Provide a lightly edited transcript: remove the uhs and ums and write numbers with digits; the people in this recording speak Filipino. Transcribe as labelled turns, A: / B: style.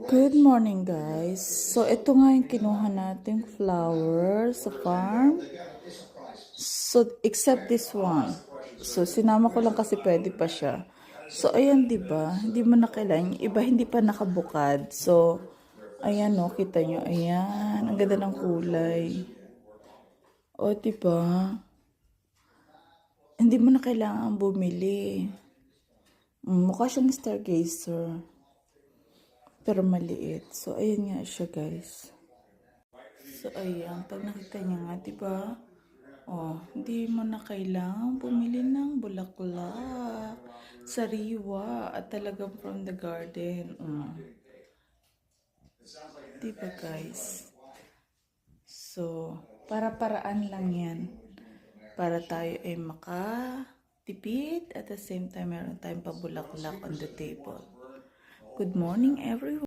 A: Good morning guys. So ito nga yung kinuha nating flower sa farm. So except this one. So sinama ko lang kasi pwede pa siya. So ayan 'di ba? Hindi mo na kailangan, yung iba hindi pa nakabukad. So ayan no, kita nyo. Ayan, ang ganda ng kulay. O 'di ba? Hindi mo na kailangan bumili. Mukha siyang stargazer. Pero maliit. So ayan nga siya guys. So, ayan. Pag nakita niya nga, diba? Oh, hindi mo na kailangang bumili ng bulaklak, sariwa, at talagang from the garden. Diba, guys? So, para-paraan lang yan. Para tayo ay makatipid at the same time meron tayong pabulaklak on the table. Good morning, everyone.